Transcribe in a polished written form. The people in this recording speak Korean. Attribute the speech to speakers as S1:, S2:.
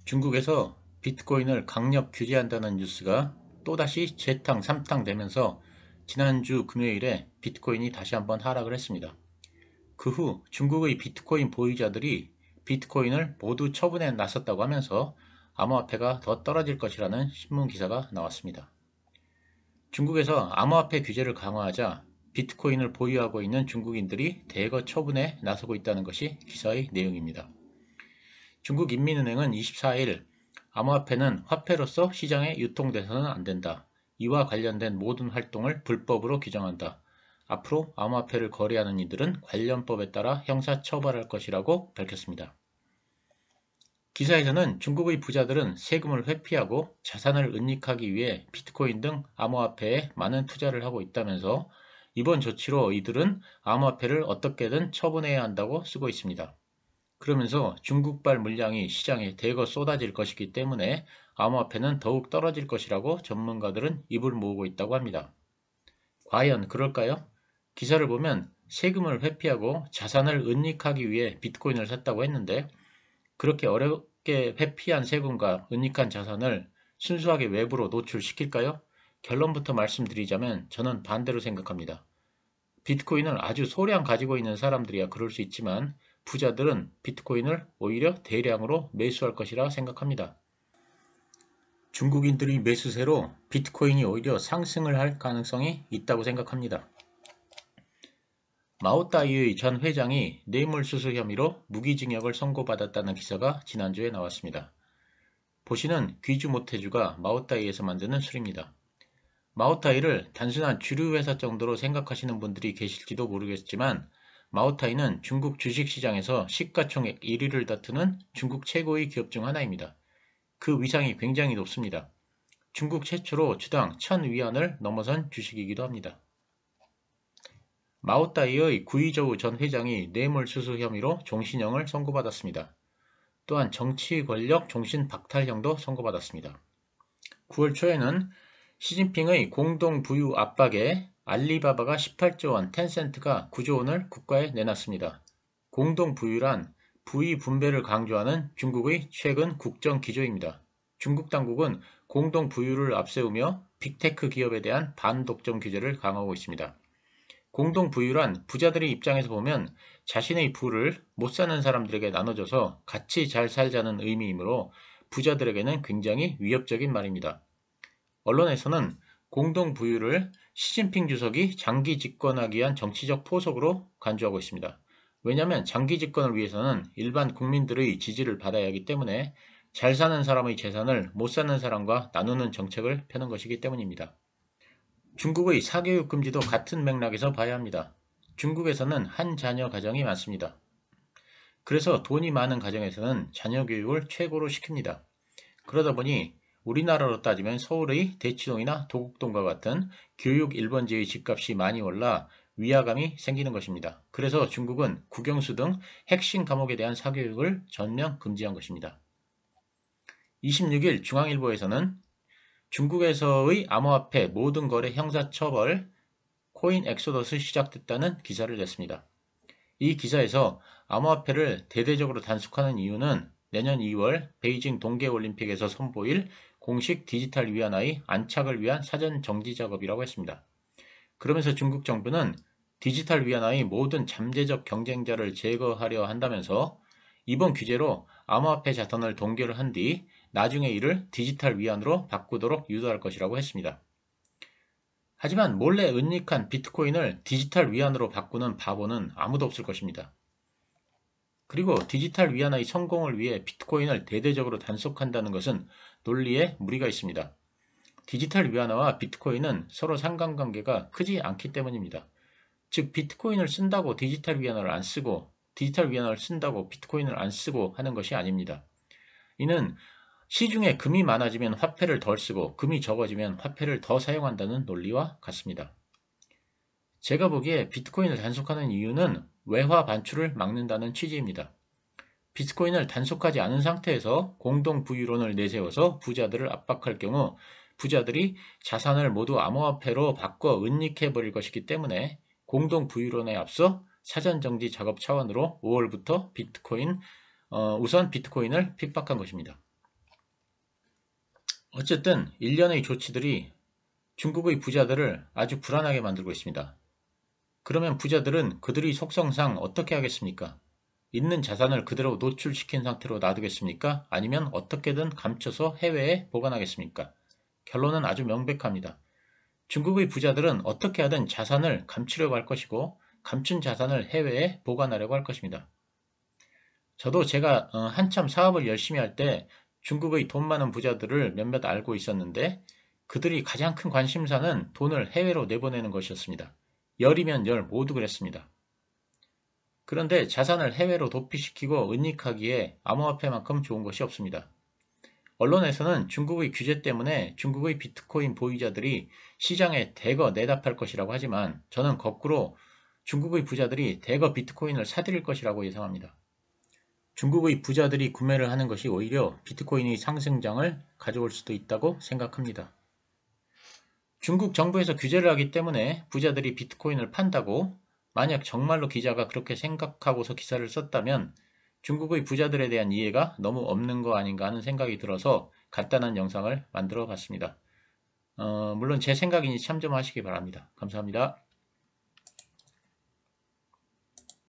S1: 중국에서 비트코인을 강력 규제한다는 뉴스가 또다시 재탕, 삼탕 되면서 지난주 금요일에 비트코인이 다시 한번 하락을 했습니다. 그 후 중국의 비트코인 보유자들이 비트코인을 모두 처분해 나섰다고 하면서 암호화폐가 더 떨어질 것이라는 신문 기사가 나왔습니다. 중국에서 암호화폐 규제를 강화하자 비트코인을 보유하고 있는 중국인들이 대거 처분에 나서고 있다는 것이 기사의 내용입니다. 중국인민은행은 24일 암호화폐는 화폐로서 시장에 유통돼서는 안 된다. 이와 관련된 모든 활동을 불법으로 규정한다. 앞으로 암호화폐를 거래하는 이들은 관련법에 따라 형사처벌할 것이라고 밝혔습니다. 기사에서는 중국의 부자들은 세금을 회피하고 자산을 은닉하기 위해 비트코인 등 암호화폐에 많은 투자를 하고 있다면서 이번 조치로 이들은 암호화폐를 어떻게든 처분해야 한다고 쓰고 있습니다. 그러면서 중국발 물량이 시장에 대거 쏟아질 것이기 때문에 암호화폐는 더욱 떨어질 것이라고 전문가들은 입을 모으고 있다고 합니다. 과연 그럴까요? 기사를 보면 세금을 회피하고 자산을 은닉하기 위해 비트코인을 샀다고 했는데 그렇게 어렵게 회피한 세금과 은닉한 자산을 순수하게 외부로 노출시킬까요? 결론부터 말씀드리자면 저는 반대로 생각합니다. 비트코인을 아주 소량 가지고 있는 사람들이야 그럴 수 있지만 부자들은 비트코인을 오히려 대량으로 매수할 것이라 생각합니다. 중국인들의 매수세로 비트코인이 오히려 상승을 할 가능성이 있다고 생각합니다. 마오따이의 전 회장이 뇌물수수 혐의로 무기징역을 선고받았다는 기사가 지난주에 나왔습니다. 보시는 귀주 모태주가 마오따이에서 만드는 술입니다. 마오타이를 단순한 주류회사 정도로 생각하시는 분들이 계실지도 모르겠지만 마오타이는 중국 주식시장에서 시가총액 1위를 다투는 중국 최고의 기업 중 하나입니다. 그 위상이 굉장히 높습니다. 중국 최초로 주당 1000위안을 넘어선 주식이기도 합니다. 마오타이의 구이저우 전 회장이 뇌물수수 혐의로 종신형을 선고받았습니다. 또한 정치 권력 종신 박탈형도 선고받았습니다. 9월 초에는 시진핑의 공동 부유 압박에 알리바바가 18조 원, 텐센트가 9조 원을 국가에 내놨습니다. 공동 부유란 부의 분배를 강조하는 중국의 최근 국정 기조입니다. 중국 당국은 공동 부유를 앞세우며 빅테크 기업에 대한 반독점 규제를 강화하고 있습니다. 공동 부유란 부자들의 입장에서 보면 자신의 부를 못 사는 사람들에게 나눠줘서 같이 잘 살자는 의미이므로 부자들에게는 굉장히 위협적인 말입니다. 언론에서는 공동 부유를 시진핑 주석이 장기 집권하기 위한 정치적 포석으로 간주하고 있습니다. 왜냐하면 장기 집권을 위해서는 일반 국민들의 지지를 받아야 하기 때문에 잘 사는 사람의 재산을 못 사는 사람과 나누는 정책을 펴는 것이기 때문입니다. 중국의 사교육 금지도 같은 맥락에서 봐야 합니다. 중국에서는 한 자녀 가정이 많습니다. 그래서 돈이 많은 가정에서는 자녀 교육을 최고로 시킵니다. 그러다 보니 우리나라로 따지면 서울의 대치동이나 도곡동과 같은 교육 1번지의 집값이 많이 올라 위화감이 생기는 것입니다. 그래서 중국은 국영수 등 핵심 과목에 대한 사교육을 전면 금지한 것입니다. 26일 중앙일보에서는 중국에서의 암호화폐 모든 거래 형사처벌 코인 엑소더스 시작됐다는 기사를 냈습니다. 이 기사에서 암호화폐를 대대적으로 단속하는 이유는 내년 2월 베이징 동계올림픽에서 선보일 공식 디지털 위안화의 안착을 위한 사전 정지 작업이라고 했습니다. 그러면서 중국 정부는 디지털 위안화의 모든 잠재적 경쟁자를 제거하려 한다면서 이번 규제로 암호화폐 자산을 동결을 한 뒤 나중에 이를 디지털 위안으로 바꾸도록 유도할 것이라고 했습니다. 하지만 몰래 은닉한 비트코인을 디지털 위안으로 바꾸는 바보는 아무도 없을 것입니다. 그리고 디지털 위안화의 성공을 위해 비트코인을 대대적으로 단속한다는 것은 논리에 무리가 있습니다. 디지털 위안화와 비트코인은 서로 상관관계가 크지 않기 때문입니다. 즉 비트코인을 쓴다고 디지털 위안화를 안 쓰고 디지털 위안화를 쓴다고 비트코인을 안 쓰고 하는 것이 아닙니다. 이는 시중에 금이 많아지면 화폐를 덜 쓰고 금이 적어지면 화폐를 더 사용한다는 논리와 같습니다. 제가 보기에 비트코인을 단속하는 이유는 외화 반출을 막는다는 취지입니다. 비트코인을 단속하지 않은 상태에서 공동 부유론을 내세워서 부자들을 압박할 경우 부자들이 자산을 모두 암호화폐로 바꿔 은닉해버릴 것이기 때문에 공동 부유론에 앞서 사전정지 작업 차원으로 5월부터 우선 비트코인을 핍박한 것입니다. 어쨌든 일련의 조치들이 중국의 부자들을 아주 불안하게 만들고 있습니다. 그러면 부자들은 그들의 속성상 어떻게 하겠습니까? 있는 자산을 그대로 노출시킨 상태로 놔두겠습니까? 아니면 어떻게든 감춰서 해외에 보관하겠습니까? 결론은 아주 명백합니다. 중국의 부자들은 어떻게 하든 자산을 감추려고 할 것이고 감춘 자산을 해외에 보관하려고 할 것입니다. 저도 제가 한참 사업을 열심히 할 때 중국의 돈 많은 부자들을 몇몇 알고 있었는데 그들이 가장 큰 관심사는 돈을 해외로 내보내는 것이었습니다. 열이면 열 모두 그랬습니다. 그런데 자산을 해외로 도피시키고 은닉하기에 암호화폐만큼 좋은 것이 없습니다. 언론에서는 중국의 규제 때문에 중국의 비트코인 보유자들이 시장에 대거 내답할 것이라고 하지만 저는 거꾸로 중국의 부자들이 대거 비트코인을 사들일 것이라고 예상합니다. 중국의 부자들이 구매를 하는 것이 오히려 비트코인의 상승장을 가져올 수도 있다고 생각합니다. 중국 정부에서 규제를 하기 때문에 부자들이 비트코인을 판다고 만약 정말로 기자가 그렇게 생각하고서 기사를 썼다면 중국의 부자들에 대한 이해가 너무 없는 거 아닌가 하는 생각이 들어서 간단한 영상을 만들어 봤습니다. 물론 제 생각이니 참조하시기 바랍니다. 감사합니다.